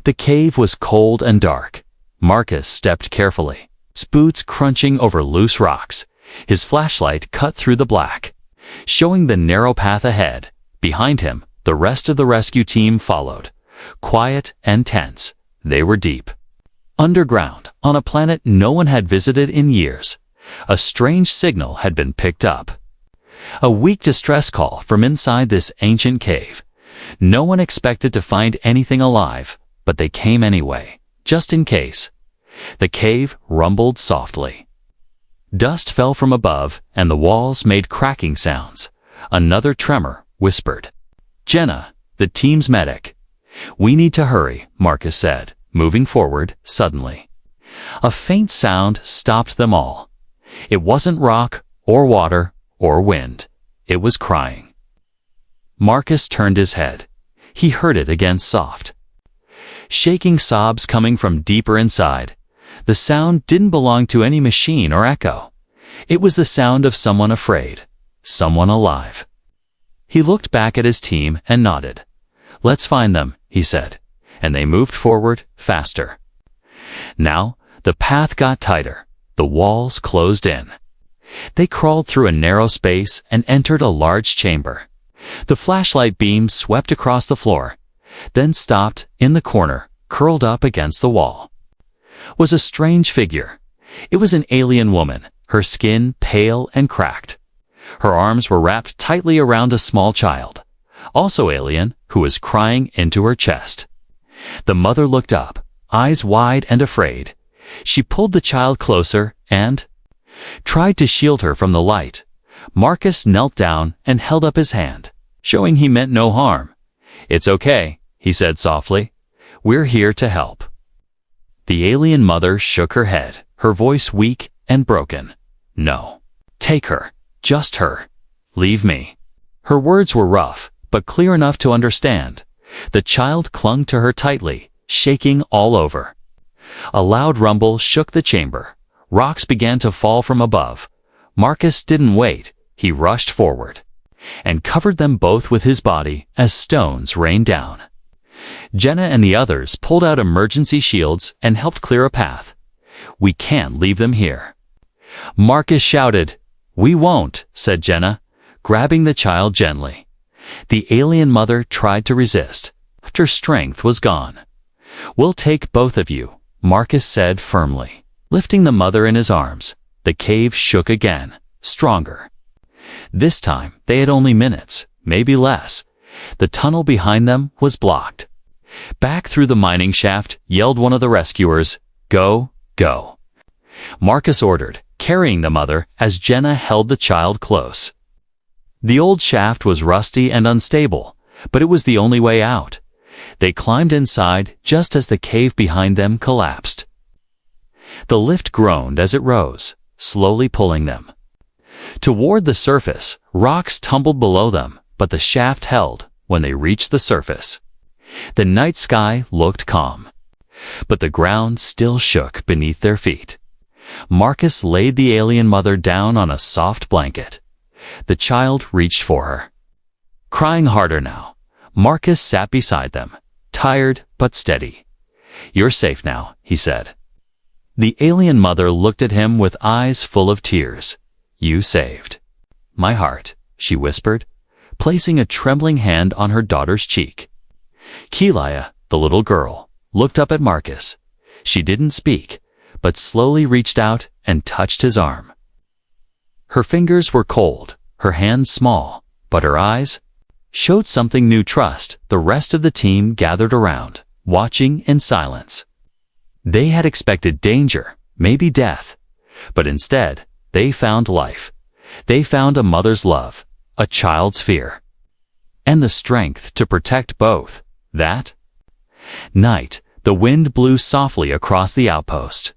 The cave was cold and dark. Marcus stepped carefully, his boots crunching over loose rocks. His flashlight cut through the black, showing the narrow path ahead. Behind him, the rest of the rescue team followed, quiet and tense. They were deep underground, on a planet no one had visited in years. A strange signal had been picked up. A weak distress call from inside this ancient cave. No one expected to find anything alive, but they came anyway, just in case. The cave rumbled softly. Dust fell from above, and the walls made cracking sounds. Another tremor whispered. "Jenna, the team's medic." "We need to hurry," Marcus said, moving forward suddenly. A faint sound stopped them all. It wasn't rock, or water, or wind. It was crying. Marcus turned his head. He heard it again, soft, shaking sobs coming from deeper inside. The sound didn't belong to any machine or echo. It was the sound of someone afraid, someone alive. He looked back at his team and nodded. "Let's find them," he said, and they moved forward faster. Now, the path got tighter. The walls closed in. They crawled through a narrow space and entered a large chamber. The flashlight beam swept across the floor, then stopped in the corner, curled up against the wall. Was a strange figure. It was an alien woman, her skin pale and cracked. Her arms were wrapped tightly around a small child, also alien, who was crying into her chest. The mother looked up, eyes wide and afraid. She pulled the child closer and tried to shield her from the light. Marcus knelt down and held up his hand, showing he meant no harm. "It's okay," he said softly. "We're here to help." The alien mother shook her head, her voice weak and broken. "No. Take her. Just her. Leave me." Her words were rough, but clear enough to understand. The child clung to her tightly, shaking all over. A loud rumble shook the chamber. Rocks began to fall from above. Marcus didn't wait. He rushed forward and covered them both with his body as stones rained down. Jenna and the others pulled out emergency shields and helped clear a path. "We can't leave them here," Marcus shouted. "We won't," said Jenna, grabbing the child gently. The alien mother tried to resist, but her strength was gone. "We'll take both of you," Marcus said firmly, lifting the mother in his arms. The cave shook again, stronger. This time they had only minutes, maybe less. The tunnel behind them was blocked. "Back through the mining shaft," yelled one of the rescuers. "Go, go," Marcus ordered, carrying the mother as Jenna held the child close. The old shaft was rusty and unstable, but it was the only way out. They climbed inside just as the cave behind them collapsed. The lift groaned as it rose, slowly pulling them toward the surface. Rocks tumbled below them, but the shaft held when they reached the surface. The night sky looked calm, but the ground still shook beneath their feet. Marcus laid the alien mother down on a soft blanket. The child reached for her, crying harder now. Marcus sat beside them, tired but steady. "You're safe now," he said. The alien mother looked at him with eyes full of tears. "You saved my heart," she whispered, placing a trembling hand on her daughter's cheek. Keelia, the little girl, looked up at Marcus. She didn't speak, but slowly reached out and touched his arm. Her fingers were cold, her hands small, but her eyes showed something new: trust. The rest of the team gathered around, watching in silence. They had expected danger, maybe death, but instead, they found life. They found a mother's love, a child's fear, and the strength to protect both. That night, the wind blew softly across the outpost.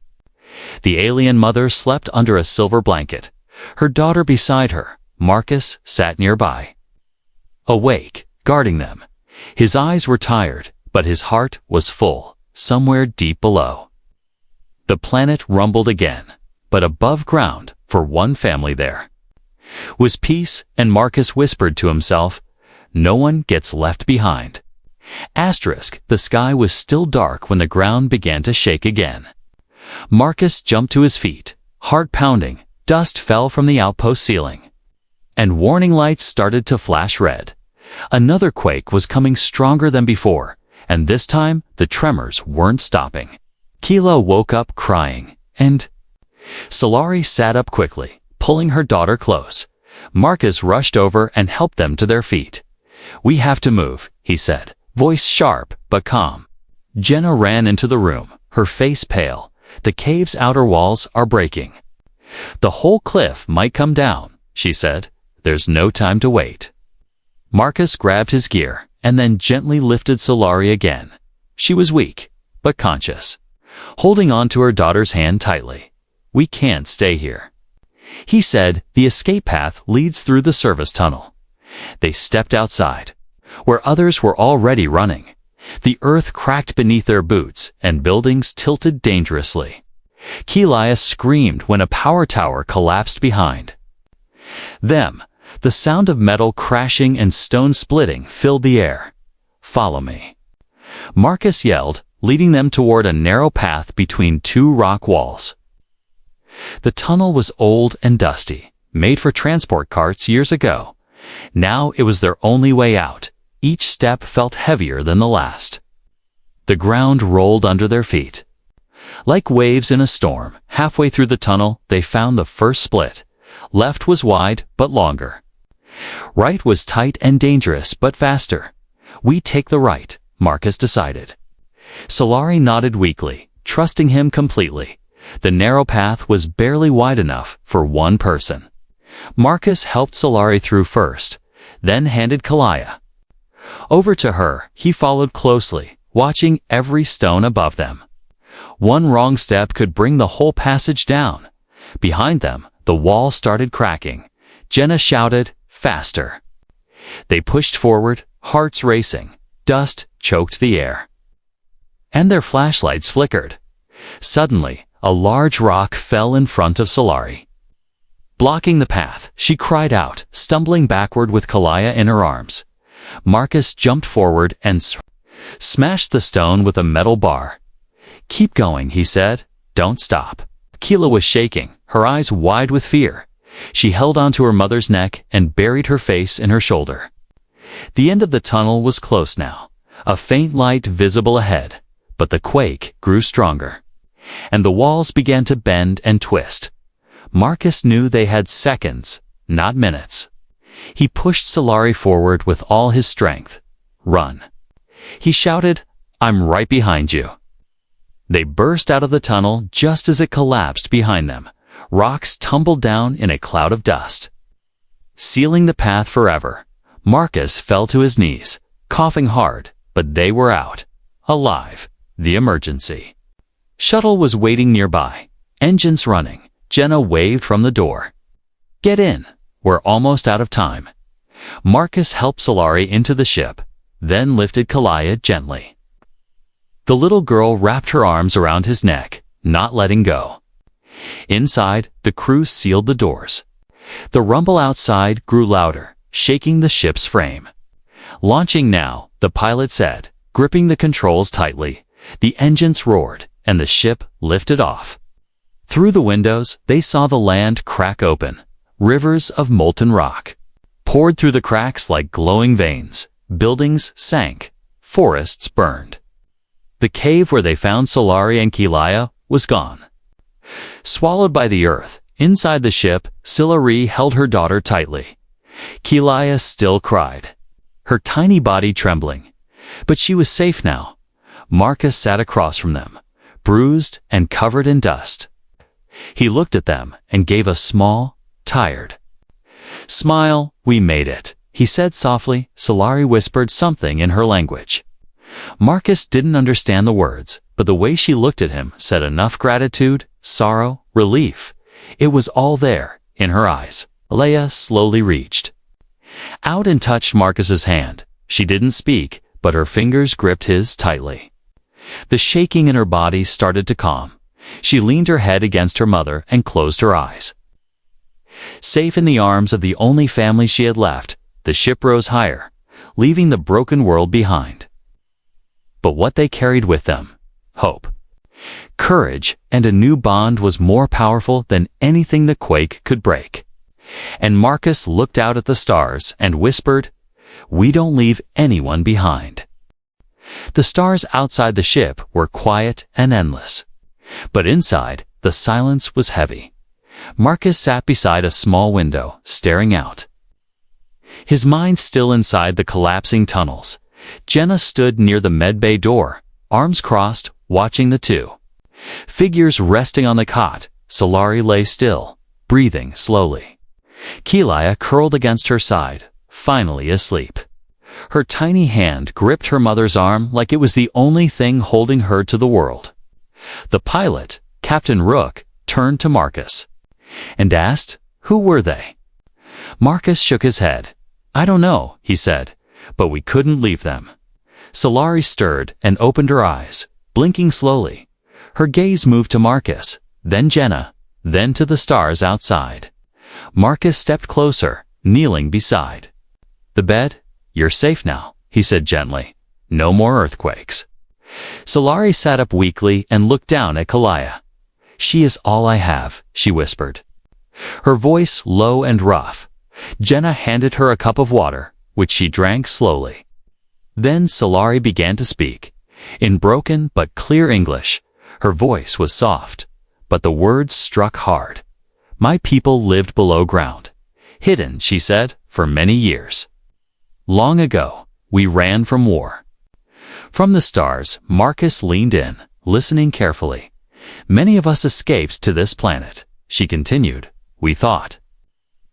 The alien mother slept under a silver blanket, her daughter beside her. Marcus sat nearby, awake, guarding them. His eyes were tired, but his heart was full, somewhere deep below. The planet rumbled again, but above ground, for one family there was peace, and Marcus whispered to himself, "No one gets left behind." The sky was still dark when the ground began to shake again. Marcus jumped to his feet, heart pounding. Dust fell from the outpost ceiling, and warning lights started to flash red. Another quake was coming stronger than before, and this time the tremors weren't stopping. Keela woke up crying, and Solari sat up quickly, pulling her daughter close. Marcus rushed over and helped them to their feet. "We have to move," he said, voice sharp but calm. Jenna ran into the room, her face pale. "The cave's outer walls are breaking. The whole cliff might come down," she said. "There's no time to wait." Marcus grabbed his gear and then gently lifted Solari again. She was weak, but conscious, holding on to her daughter's hand tightly. "We can't stay here," he said. "The escape path leads through the service tunnel." They stepped outside, where others were already running. The earth cracked beneath their boots and buildings tilted dangerously. Keelia screamed when a power tower collapsed behind them. The sound of metal crashing and stone splitting filled the air. "Follow me," Marcus yelled, leading them toward a narrow path between two rock walls. The tunnel was old and dusty, made for transport carts years ago. Now it was their only way out. Each step felt heavier than the last. The ground rolled under their feet. Like waves in a storm, halfway through the tunnel, they found the first split. Left was wide, but longer. Right was tight and dangerous, but faster. "We take the right," Marcus decided. Solari nodded weakly, trusting him completely. The narrow path was barely wide enough for one person. Marcus helped Solari through first, then handed Keelia over to her. He followed closely, watching every stone above them. One wrong step could bring the whole passage down. Behind them, the wall started cracking. Jenna shouted, "Faster!" They pushed forward, hearts racing. Dust choked the air, and their flashlights flickered. Suddenly, a large rock fell in front of Solari, blocking the path. She cried out, stumbling backward with Keelia in her arms. Marcus jumped forward and smashed the stone with a metal bar. "Keep going," he said. "Don't stop." Keela was shaking, her eyes wide with fear. She held onto her mother's neck and buried her face in her shoulder. The end of the tunnel was close now, a faint light visible ahead, but the quake grew stronger, and the walls began to bend and twist. Marcus knew they had seconds, not minutes. He pushed Solari forward with all his strength. "Run," he shouted. "I'm right behind you." They burst out of the tunnel just as it collapsed behind them. Rocks tumbled down in a cloud of dust, sealing the path forever. Marcus fell to his knees, coughing hard, but they were out, alive. The emergency shuttle was waiting nearby, engines running. Jenna waved from the door. "Get in, we're almost out of time." Marcus helped Solari into the ship, then lifted Keelia gently. The little girl wrapped her arms around his neck, not letting go. Inside, the crew sealed the doors. The rumble outside grew louder, shaking the ship's frame. "Launching now," the pilot said, gripping the controls tightly. The engines roared, and the ship lifted off. Through the windows, they saw the land crack open. Rivers of molten rock poured through the cracks like glowing veins. Buildings sank. Forests burned. The cave where they found Solari and Keelia was gone, swallowed by the earth. Inside the ship, Solari held her daughter tightly. Keelia still cried, her tiny body trembling. But she was safe now. Marcus sat across from them, bruised and covered in dust. He looked at them and gave a small, tired smile. "We made it," he said softly. Solari whispered something in her language. Marcus didn't understand the words, but the way she looked at him said enough: gratitude, sorrow, relief. It was all there, in her eyes. Leia slowly reached out and touched Marcus's hand. She didn't speak, but her fingers gripped his tightly. The shaking in her body started to calm. She leaned her head against her mother and closed her eyes. Safe in the arms of the only family she had left, the ship rose higher, leaving the broken world behind. but what they carried with them: hope, courage, and a new bond was more powerful than anything the quake could break. And Marcus looked out at the stars and whispered, "We don't leave anyone behind." The stars outside the ship were quiet and endless. But inside, the silence was heavy. Marcus sat beside a small window, staring out. His mind still inside the collapsing tunnels. Jenna stood near the medbay door, arms crossed, watching the two. Figures resting on the cot, Solari lay still, breathing slowly. Kelia curled against her side, finally asleep. Her tiny hand gripped her mother's arm like it was the only thing holding her to the world. The pilot, Captain Rook, turned to Marcus and asked, "Who were they?" Marcus shook his head. "I don't know," he said, "but we couldn't leave them." Solari stirred and opened her eyes, blinking slowly. Her gaze moved to Marcus, then Jenna, then to the stars outside. Marcus stepped closer, kneeling beside. "The bed? You're safe now," he said gently. "No more earthquakes." Solari sat up weakly and looked down at Kelia. "She is all I have," she whispered. Her voice low and rough. Jenna handed her a cup of water, which she drank slowly. Then Solari began to speak. In broken but clear English, her voice was soft, but the words struck hard. "My people lived below ground. Hidden," she said, "for many years. Long ago, we ran from war." From the stars, Marcus leaned in, listening carefully. "Many of us escaped to this planet," she continued. "We thought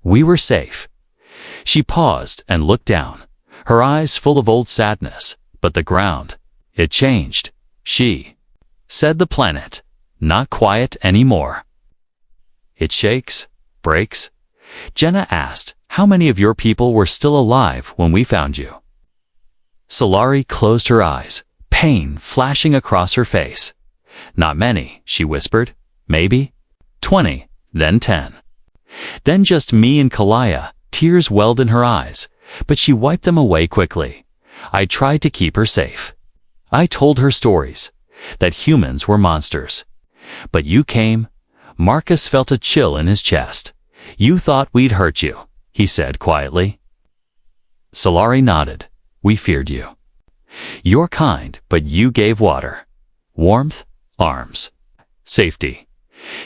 we were safe." She paused and looked down, her eyes full of old sadness. "But the ground, it changed," she said. "The planet, not quiet anymore." "It shakes, breaks?" Jenna asked. "How many of your people were still alive when we found you?" Solari closed her eyes, pain flashing across her face. "Not many," she whispered. "Maybe 20, then 10. Then just me and Kelia." Tears welled in her eyes, but she wiped them away quickly. "I tried to keep her safe. I told her stories, that humans were monsters. But you came." Marcus felt a chill in his chest. "You thought we'd hurt you," he said quietly. Solari nodded. "We feared you. You're kind, but you gave water, warmth, arms, safety."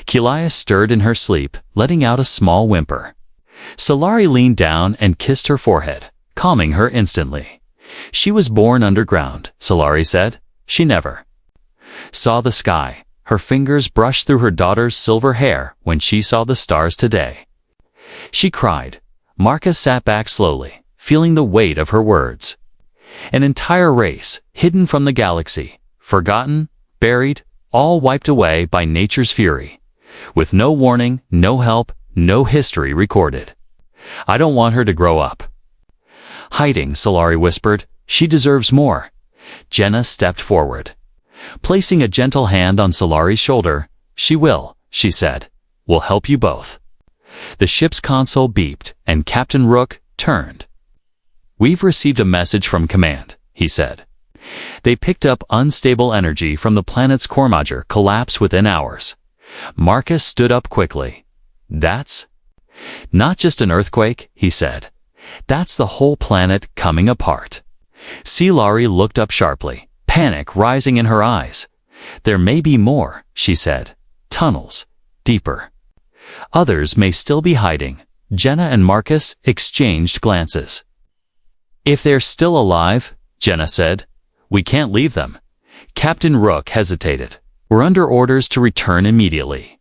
Kelia stirred in her sleep, letting out a small whimper. Solari leaned down and kissed her forehead, calming her instantly. "She was born underground," Solari said. "She never saw the sky." Her fingers brushed through her daughter's silver hair when she saw the stars today. She cried. Marcus sat back slowly, feeling the weight of her words. An entire race, hidden from the galaxy, forgotten, buried, all wiped away by nature's fury. With no warning, no help, no history recorded. "I don't want her to grow up hiding," Solari whispered. "She deserves more." Jenna stepped forward, placing a gentle hand on Solari's shoulder. "She will," she said. "We'll help you both." The ship's console beeped, and Captain Rook turned. "We've received a message from command," he said. "They picked up unstable energy from the planet's core module collapse within hours." Marcus stood up quickly. "That's not just an earthquake," he said. "That's the whole planet coming apart." Solari looked up sharply, panic rising in her eyes. "There may be more," she said. "Tunnels, deeper. Others may still be hiding." Jenna and Marcus exchanged glances. "If they're still alive," Jenna said, "we can't leave them." Captain Rook hesitated. "We're under orders to return immediately."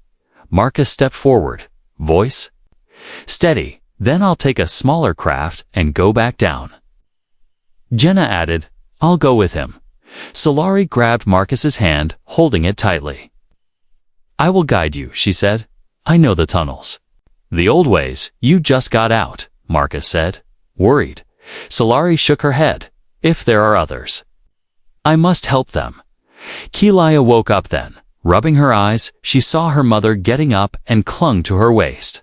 Marcus stepped forward, voice steady. "Then I'll take a smaller craft and go back down." Jenna added, "I'll go with him." Solari grabbed Marcus's hand, holding it tightly. "I will guide you," she said. "I know the tunnels." "The old ways, you just got out," Marcus said, worried. Solari shook her head. "If there are others, I must help them." Kelia woke up then. Rubbing her eyes, she saw her mother getting up and clung to her waist.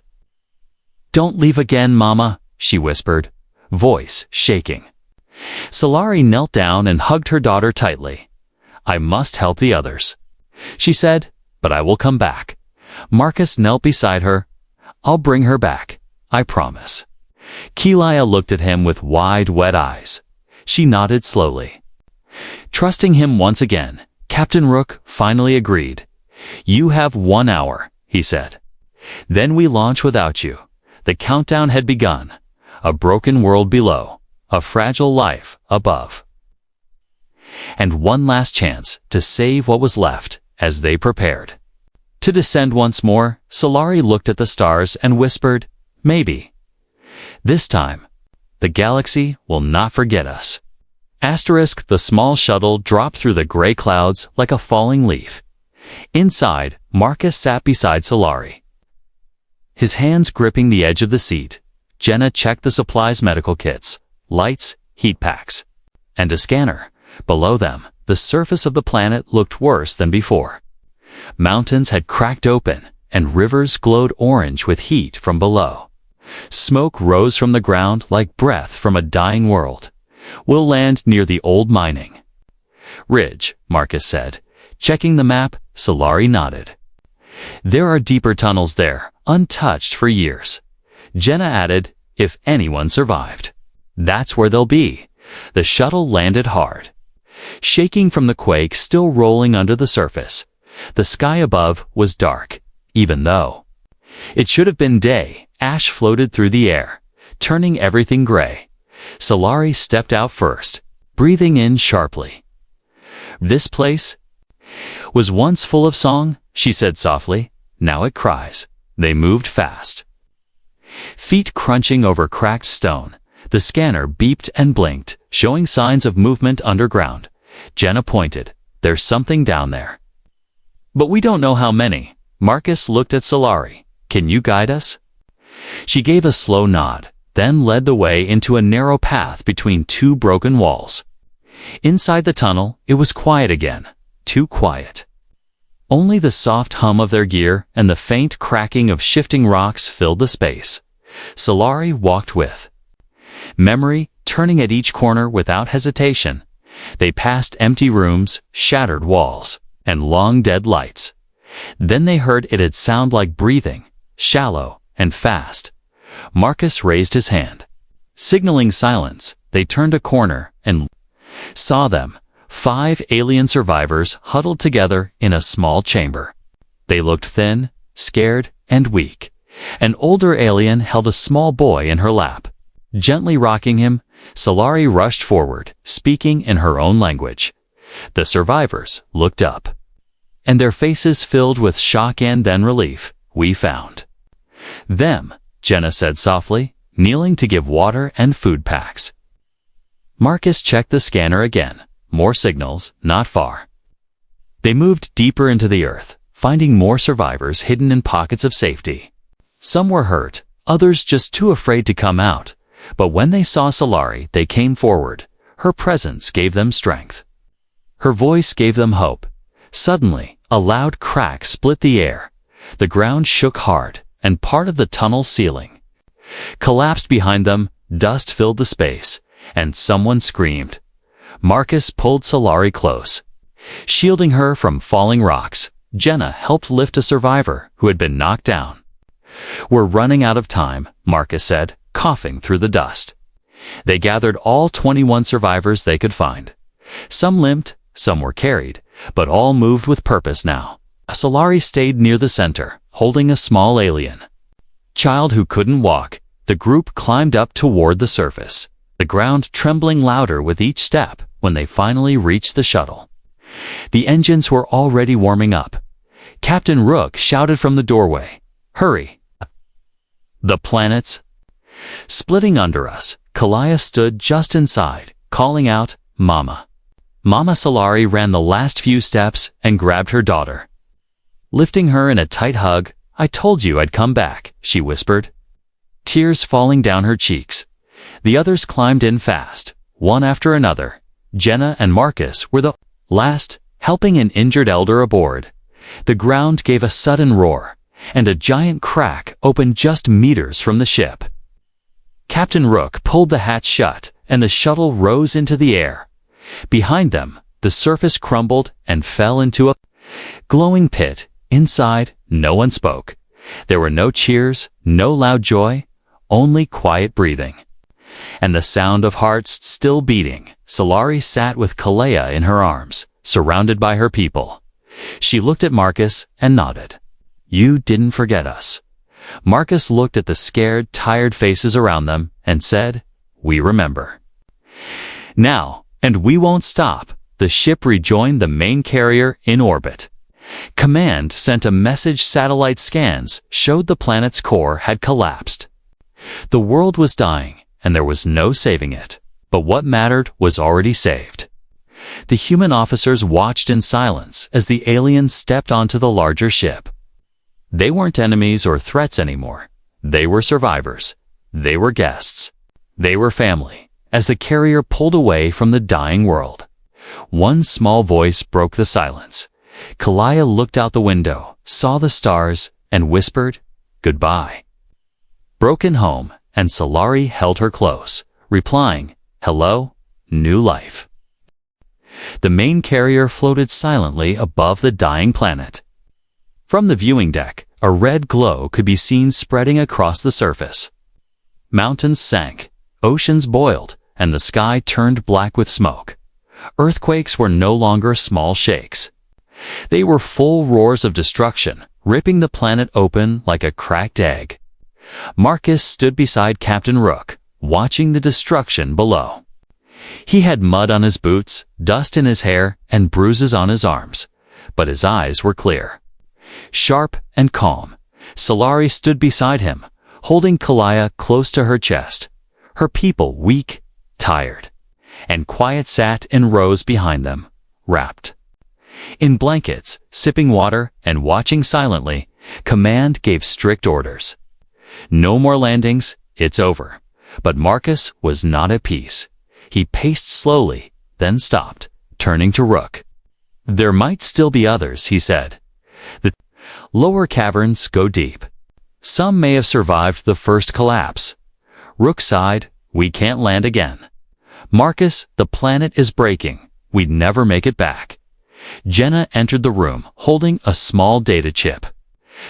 "Don't leave again, Mama," she whispered, voice shaking. Solari knelt down and hugged her daughter tightly. I must help the others. She said, but I will come back. Marcus knelt beside her. I'll bring her back, I promise. Keelia looked at him with wide, wet eyes. She nodded slowly. Trusting him once again, Captain Rook finally agreed. You have 1 hour, he said. Then we launch without you. The countdown had begun. A broken world below, a fragile life above. And one last chance to save what was left as they prepared. To descend once more, Solari looked at the stars and whispered, maybe. This time, the galaxy will not forget us. Asterisk, the small shuttle dropped through the gray clouds like a falling leaf. Inside, Marcus sat beside Solari. His hands gripping the edge of the seat, Jenna checked the supplies, medical kits, lights, heat packs, and a scanner. Below them, the surface of the planet looked worse than before. Mountains had cracked open, and rivers glowed orange with heat from below. Smoke rose from the ground like breath from a dying world. We'll land near the old mining ridge, Marcus said. Checking the map, Solari nodded. There are deeper tunnels there, untouched for years. Jenna added, if anyone survived. That's where they'll be. The shuttle landed hard. Shaking from the quake still rolling under the surface, the sky above was dark, even though it should have been day. Ash floated through the air, turning everything gray. Solari stepped out first, breathing in sharply. This place was once full of song, she said softly. Now it cries. They moved fast. Feet crunching over cracked stone. The scanner beeped and blinked, showing signs of movement underground. Jenna pointed. There's something down there. But we don't know how many. Marcus looked at Solari. Can you guide us? She gave a slow nod, then led the way into a narrow path between two broken walls. Inside the tunnel, it was quiet again. Too quiet. Only the soft hum of their gear and the faint cracking of shifting rocks filled the space. Solari walked with memory, turning at each corner without hesitation. They passed empty rooms, shattered walls, and long dead lights. Then they heard it'd sound like breathing, shallow and fast. Marcus raised his hand. Signaling silence, they turned a corner and saw them, 5 alien survivors huddled together in a small chamber. They looked thin, scared, and weak. An older alien held a small boy in her lap. Gently rocking him, Solari rushed forward, speaking in her own language. The survivors looked up, and their faces filled with shock and then relief. We found them, Jenna said softly, kneeling to give water and food packs. Marcus checked the scanner again. More signals, not far. They moved deeper into the earth, finding more survivors hidden in pockets of safety. Some were hurt, others just too afraid to come out. But when they saw Solari, they came forward. Her presence gave them strength. Her voice gave them hope. Suddenly, a loud crack split the air. The ground shook hard, and part of the tunnel ceiling collapsed behind them. Dust filled the space, and someone screamed. Marcus pulled Solari close, shielding her from falling rocks. Jenna helped lift a survivor who had been knocked down. We're running out of time, Marcus said, coughing through the dust. They gathered all 21 survivors they could find. Some limped, some were carried, but all moved with purpose now. Solari stayed near the center, holding a small alien child who couldn't walk. The group climbed up toward the surface, the ground trembling louder with each step when they finally reached the shuttle. The engines were already warming up. Captain Rook shouted from the doorway, "Hurry! The planet's splitting under us." Keelia stood just inside, calling out, "Mama." Mama Solari ran the last few steps and grabbed her daughter. Lifting her in a tight hug, "I told you I'd come back," she whispered, tears falling down her cheeks. The others climbed in fast, one after another. Jenna and Marcus were the last, helping an injured elder aboard. The ground gave a sudden roar, and a giant crack opened just meters from the ship. Captain Rook pulled the hatch shut, and the shuttle rose into the air. Behind them, the surface crumbled and fell into a glowing pit. Inside, no one spoke. There were no cheers, no loud joy, only quiet breathing. And the sound of hearts still beating. Solari sat with Kalea in her arms, surrounded by her people. She looked at Marcus and nodded. "You didn't forget us." Marcus looked at the scared, tired faces around them and said, "We remember." Now, and we won't stop, the ship rejoined the main carrier in orbit. Command sent a message. Satellite scans showed the planet's core had collapsed. The world was dying, and there was no saving it. But what mattered was already saved. The human officers watched in silence as the aliens stepped onto the larger ship. They weren't enemies or threats anymore. They were survivors. They were guests. They were family, as the carrier pulled away from the dying world. One small voice broke the silence. Kalea looked out the window, saw the stars, and whispered, "Goodbye." Broken home, and Solari held her close, replying, "Hello, new life." The main carrier floated silently above the dying planet. From the viewing deck, a red glow could be seen spreading across the surface. Mountains sank, oceans boiled, and the sky turned black with smoke. Earthquakes were no longer small shakes. They were full roars of destruction, ripping the planet open like a cracked egg. Marcus stood beside Captain Rook, watching the destruction below. He had mud on his boots, dust in his hair, and bruises on his arms, but his eyes were clear. Sharp and calm, Solari stood beside him, holding Kalea close to her chest. Her people weak, tired, and quiet sat in rows behind them, wrapped in blankets, sipping water and watching silently. Command gave strict orders. No more landings, it's over. But Marcus was not at peace. He paced slowly, then stopped, turning to Rook. "There might still be others," he said. "The lower caverns go deep. Some may have survived the first collapse." Rook sighed, "We can't land again." "Marcus, the planet is breaking. We'd never make it back." Jenna entered the room, holding a small data chip.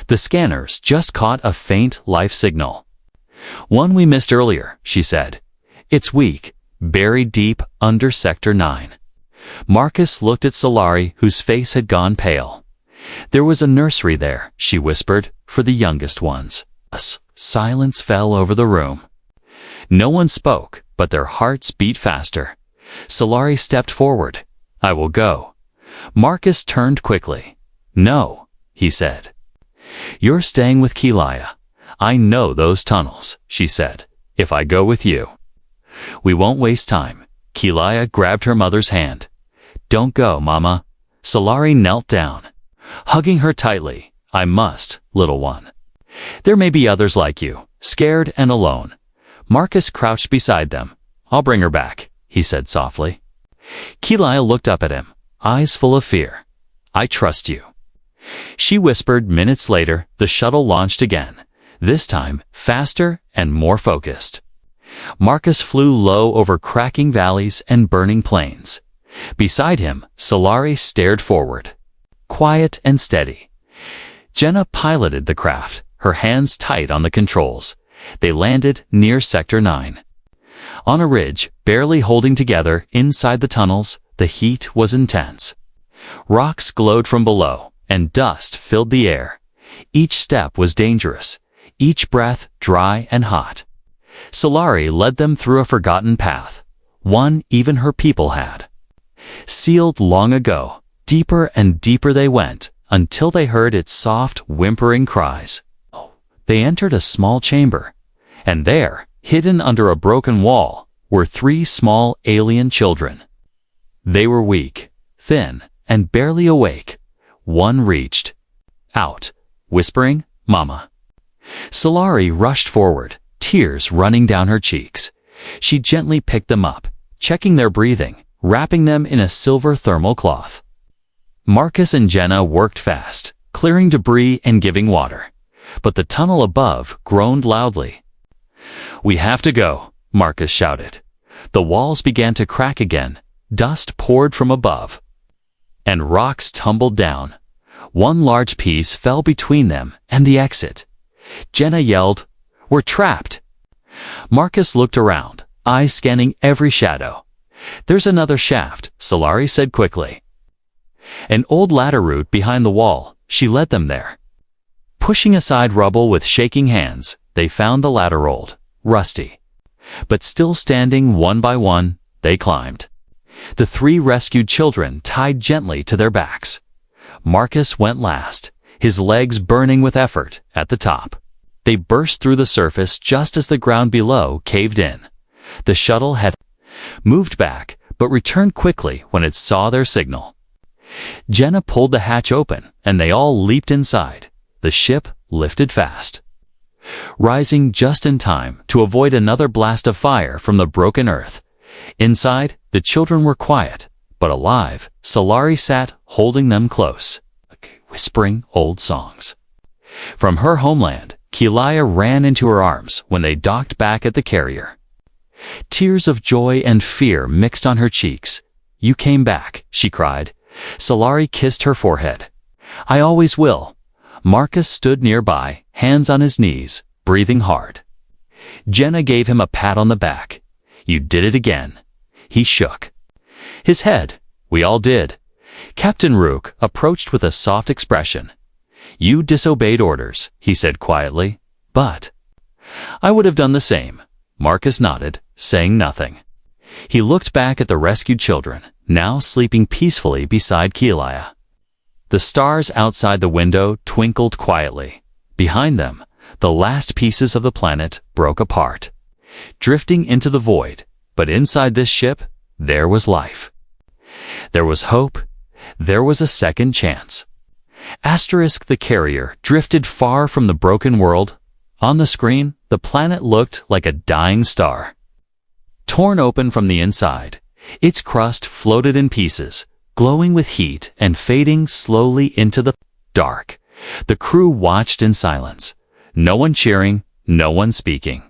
The scanners just caught a faint life signal. "One we missed earlier," she said. "It's weak, buried deep under Sector 9. Marcus looked at Solari, whose face had gone pale. "There was a nursery there," she whispered, "for the youngest ones." Silence fell over the room. No one spoke, but their hearts beat faster. Solari stepped forward. "I will go." Marcus turned quickly. "No," he said. "You're staying with Kalea. I know those tunnels," she said. "If I go with you." "We won't waste time." Kalea grabbed her mother's hand. "Don't go, Mama." Solari knelt down, hugging her tightly. "I must, little one. There may be others like you, scared and alone." Marcus crouched beside them. "I'll bring her back," he said softly. Kalea looked up at him, eyes full of fear. "I trust you." She whispered. Minutes later, the shuttle launched again, this time faster and more focused. Marcus flew low over cracking valleys and burning plains. Beside him, Solari stared forward, quiet and steady. Jenna piloted the craft, her hands tight on the controls. They landed near Sector 9. On a ridge, barely holding together inside the tunnels, the heat was intense. Rocks glowed from below, and dust filled the air. Each step was dangerous, each breath dry and hot. Solari led them through a forgotten path, one even her people had. Sealed long ago, deeper and deeper they went, until they heard its soft, whimpering cries. They entered a small chamber, and there, hidden under a broken wall, were 3 small alien children. They were weak, thin, and barely awake. One reached out, whispering, "Mama." Solari rushed forward, tears running down her cheeks. She gently picked them up, checking their breathing, wrapping them in a silver thermal cloth. Marcus and Jenna worked fast, clearing debris and giving water. But the tunnel above groaned loudly. "We have to go," Marcus shouted. The walls began to crack again. Dust poured from above, and rocks tumbled down. One large piece fell between them and the exit. Jenna yelled, "We're trapped!" Marcus looked around, eyes scanning every shadow. "There's another shaft," Solari said quickly. An old ladder route behind the wall, she led them there. Pushing aside rubble with shaking hands, they found the ladder old, rusty. But still standing one by one, they climbed. The 3 rescued children tied gently to their backs. Marcus went last, his legs burning with effort, at the top. They burst through the surface just as the ground below caved in. The shuttle had moved back, but returned quickly when it saw their signal. Jenna pulled the hatch open, and they all leaped inside. The ship lifted fast, rising just in time to avoid another blast of fire from the broken earth. Inside, the children were quiet, but alive. Solari sat holding them close, whispering old songs. From her homeland, Keelia ran into her arms when they docked back at the carrier. Tears of joy and fear mixed on her cheeks. "You came back," she cried. Solari kissed her forehead. "I always will." Marcus stood nearby, hands on his knees, breathing hard. Jenna gave him a pat on the back. "You did it again." He shook his head. "We all did." Captain Rook approached with a soft expression. "You disobeyed orders," he said quietly. "But I would have done the same." Marcus nodded, saying nothing. He looked back at the rescued children, now sleeping peacefully beside Keelia. The stars outside the window twinkled quietly. Behind them, the last pieces of the planet broke apart, drifting into the void. But inside this ship, there was life. There was hope. There was a second chance. The carrier drifted far from the broken world. On the screen, the planet looked like a dying star, torn open from the inside. Its crust floated in pieces, glowing with heat and fading slowly into the dark. The crew watched in silence. No one cheering, no one speaking.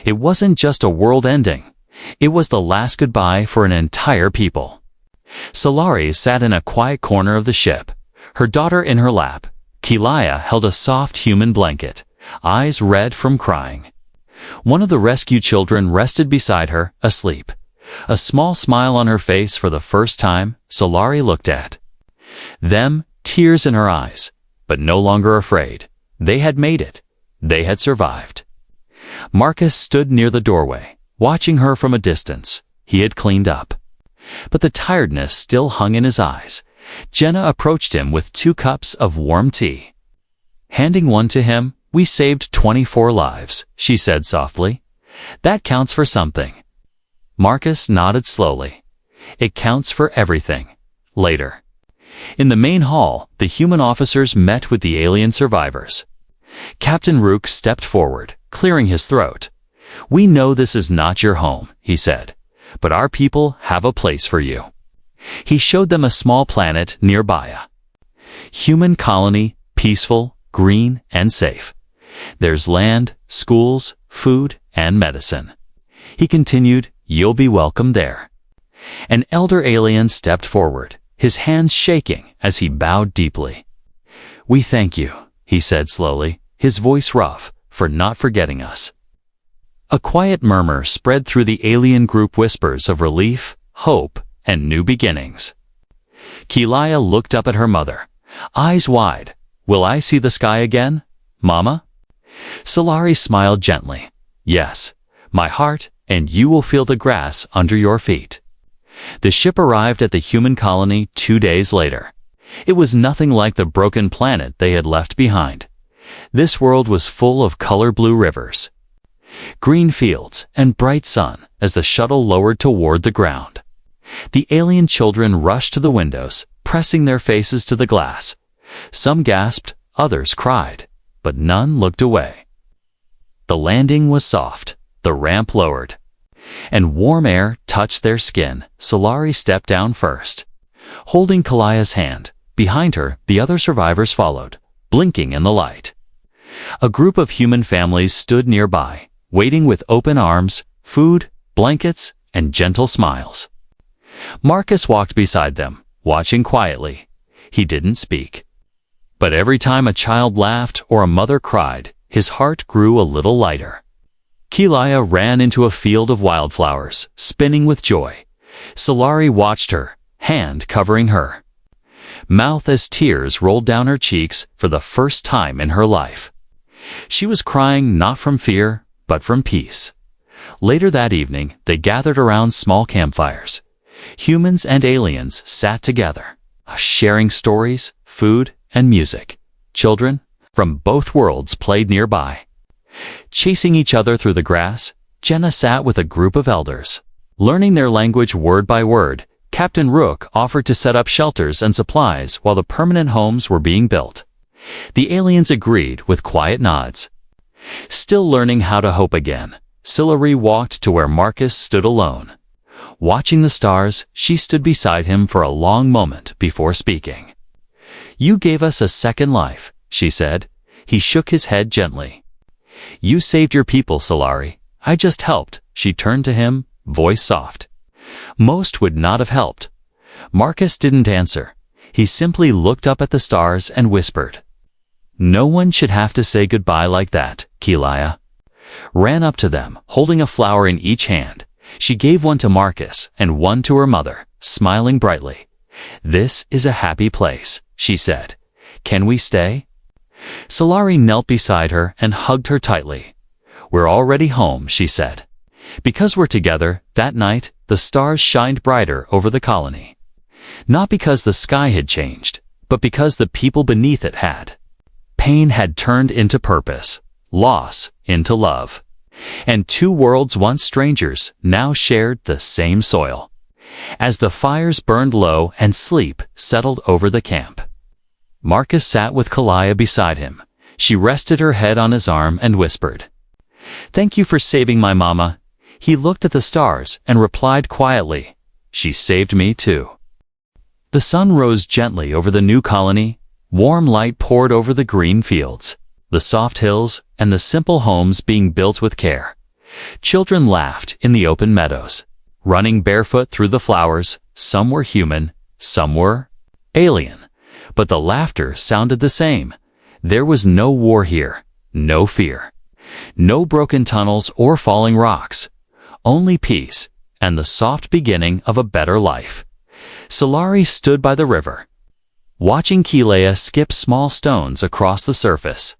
It wasn't just a world ending. It was the last goodbye for an entire people. Solari sat in a quiet corner of the ship, her daughter in her lap. Keelia held a soft human blanket, eyes red from crying. One of the rescued children rested beside her, asleep. A small smile on her face for the first time. Solari looked at them, tears in her eyes, but no longer afraid. They had made it. They had survived. Marcus stood near the doorway, watching her from a distance. He had cleaned up, but the tiredness still hung in his eyes. Jenna approached him with 2 cups of warm tea. Handing one to him, "We saved 24 lives," she said softly. "That counts for something." Marcus nodded slowly. "It counts for everything." Later, in the main hall, the human officers met with the alien survivors. Captain Rook stepped forward, clearing his throat. "We know this is not your home," he said, "but our people have a place for you." He showed them a small planet nearby, a human colony, peaceful, green, and safe. "There's land, schools, food, and medicine." He continued, "You'll be welcome there." An elder alien stepped forward, his hands shaking as he bowed deeply. "We thank you," he said slowly, his voice rough, "for not forgetting us." A quiet murmur spread through the alien group, whispers of relief, hope, and new beginnings. Keelia looked up at her mother, eyes wide. "Will I see the sky again, Mama?" Solari smiled gently. "Yes, my heart, and you will feel the grass under your feet." The ship arrived at the human colony 2 days later. It was nothing like the broken planet they had left behind. This world was full of color blue rivers, green fields, and bright sun as the shuttle lowered toward the ground. The alien children rushed to the windows, pressing their faces to the glass. Some gasped, others cried, but none looked away. The landing was soft, the ramp lowered, and warm air touched their skin. Solari stepped down first, holding Keelia's hand. Behind her, the other survivors followed, blinking in the light. A group of human families stood nearby, waiting with open arms, food, blankets, and gentle smiles. Marcus walked beside them, watching quietly. He didn't speak. But every time a child laughed or a mother cried, his heart grew a little lighter. Keelia ran into a field of wildflowers, spinning with joy. Solari watched her, hand covering her mouth as tears rolled down her cheeks for the first time in her life. She was crying not from fear, but from peace. Later that evening, they gathered around small campfires. Humans and aliens sat together, sharing stories, food, and music. Children from both worlds played nearby. Chasing each other through the grass, Jenna sat with a group of elders. Learning their language word by word, Captain Rook offered to set up shelters and supplies while the permanent homes were being built. The aliens agreed with quiet nods. Still learning how to hope again, Silari walked to where Marcus stood alone. Watching the stars, she stood beside him for a long moment before speaking. "You gave us a second life," she said. He shook his head gently. "You saved your people, Solari. I just helped." She turned to him, voice soft. Most would not have helped. Marcus didn't answer. He simply looked up at the stars and whispered. "No one should have to say goodbye like that." Keelia ran up to them, holding a flower in each hand. She gave one to Marcus and one to her mother, smiling brightly. "This is a happy place," she said. "Can we stay?" Solari knelt beside her and hugged her tightly. "We're already home," she said. Because we're together, that night, the stars shined brighter over the colony. Not because the sky had changed, but because the people beneath it had. Pain had turned into purpose, loss into love. And two worlds once strangers now shared the same soil. As the fires burned low and sleep settled over the camp, Marcus sat with Keelia beside him. She rested her head on his arm and whispered, "Thank you for saving my mama." He looked at the stars and replied quietly, "She saved me too." The sun rose gently over the new colony. Warm light poured over the green fields, the soft hills, and the simple homes being built with care. Children laughed in the open meadows, running barefoot through the flowers. Some were human, some were alien, but the laughter sounded the same. There was no war here, no fear, no broken tunnels or falling rocks. Only peace, and the soft beginning of a better life. Solari stood by the river, watching Keelia skip small stones across the surface.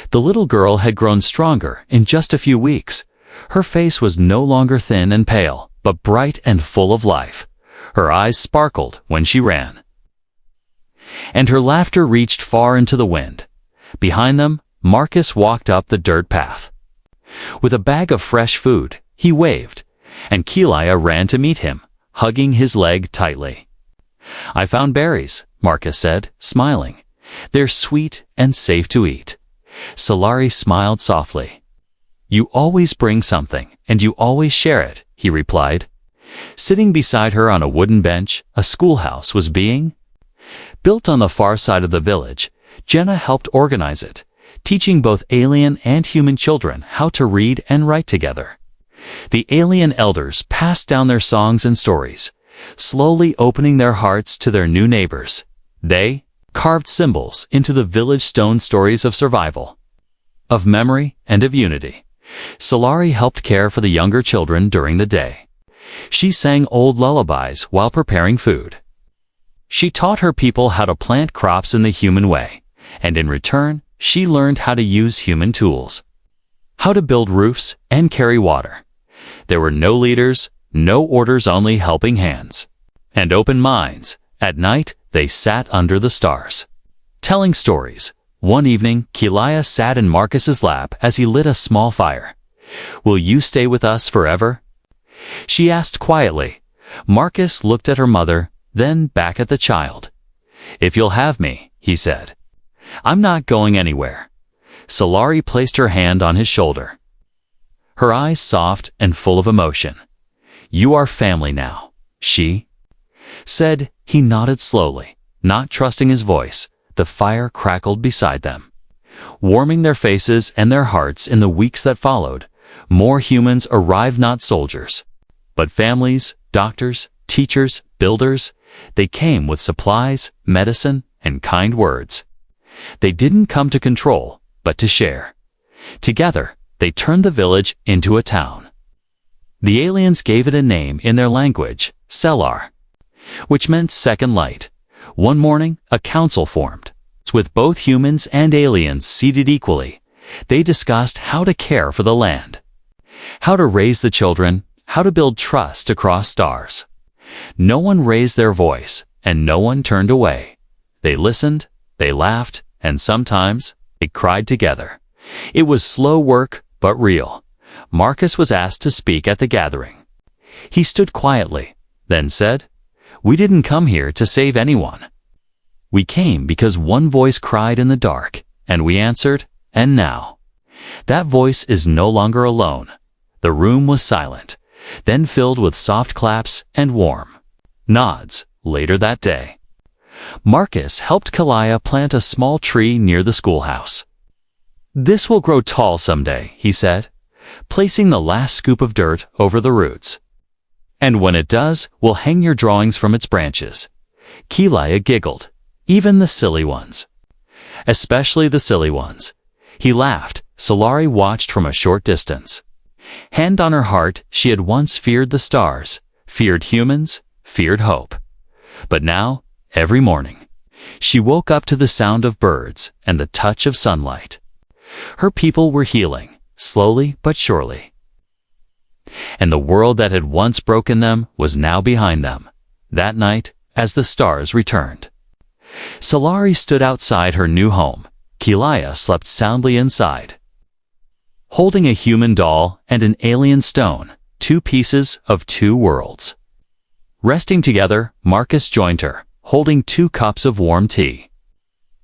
The little girl had grown stronger in just a few weeks. Her face was no longer thin and pale, but bright and full of life. Her eyes sparkled when she ran, and her laughter reached far into the wind. Behind them, Marcus walked up the dirt path. With a bag of fresh food, he waved, and Keelia ran to meet him, hugging his leg tightly. "I found berries," Marcus said, smiling. "They're sweet and safe to eat." Solari smiled softly. "You always bring something, and you always share it," he replied. Sitting beside her on a wooden bench, a schoolhouse was being built on the far side of the village. Jenna helped organize it, teaching both alien and human children how to read and write together. The alien elders passed down their songs and stories, slowly opening their hearts to their new neighbors. They carved symbols into the village stone, stories of survival, of memory, and of unity. Solari helped care for the younger children during the day. She sang old lullabies while preparing food. She taught her people how to plant crops in the human way, and in return, she learned how to use human tools, how to build roofs and carry water. There were no leaders, no orders, only helping hands and open minds. At night, they sat under the stars, telling stories. One evening, Keelia sat in Marcus's lap as he lit a small fire. "Will you stay with us forever?" she asked quietly. Marcus looked at her mother, then back at the child. "If you'll have me," he said. "I'm not going anywhere." Solari placed her hand on his shoulder, her eyes soft and full of emotion. "You are family now," she said. He nodded slowly, not trusting his voice. The fire crackled beside them, warming their faces and their hearts. In the weeks that followed, more humans arrived, not soldiers, but families, doctors, teachers, builders. They came with supplies, medicine, and kind words. They didn't come to control, but to share. Together, they turned the village into a town. The aliens gave it a name in their language, Sellar, which meant second light. One morning, a council formed. With both humans and aliens seated equally, they discussed how to care for the land, how to raise the children, how to build trust across stars. No one raised their voice, and no one turned away. They listened, they laughed, and sometimes they cried together. It was slow work, but real. Marcus was asked to speak at the gathering. He stood quietly, then said, "We didn't come here to save anyone. We came because one voice cried in the dark, and we answered, and now." That voice is no longer alone. The room was silent, then filled with soft claps and warm nods. Later that day, Marcus helped Kalaya plant a small tree near the schoolhouse. "This will grow tall someday," he said, placing the last scoop of dirt over the roots. "And when it does, we'll hang your drawings from its branches." Kalaya giggled. "Even the silly ones." "Especially the silly ones." He laughed. Solari watched from a short distance. Hand on her heart, she had once feared the stars, feared humans, feared hope. But now, every morning, she woke up to the sound of birds and the touch of sunlight. Her people were healing, slowly but surely. And the world that had once broken them was now behind them. That night, as the stars returned, Solari stood outside her new home. Kalaya slept soundly inside, holding a human doll and an alien stone, two pieces of two worlds. Resting together, Marcus joined her, holding 2 cups of warm tea.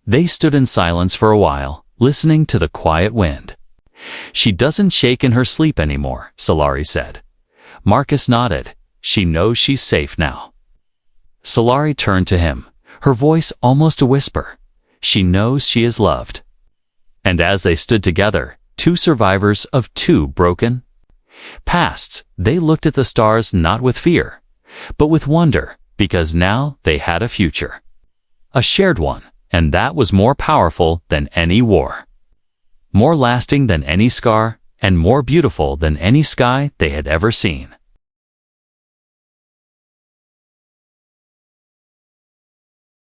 They stood in silence for a while, listening to the quiet wind. "She doesn't shake in her sleep anymore," Solari said. Marcus nodded. "She knows she's safe now." Solari turned to him, her voice almost a whisper. "She knows she is loved." And as they stood together, 2 survivors of 2 broken pasts, they looked at the stars not with fear, but with wonder, because now they had a future. A shared one, and that was more powerful than any war, more lasting than any scar, and more beautiful than any sky they had ever seen.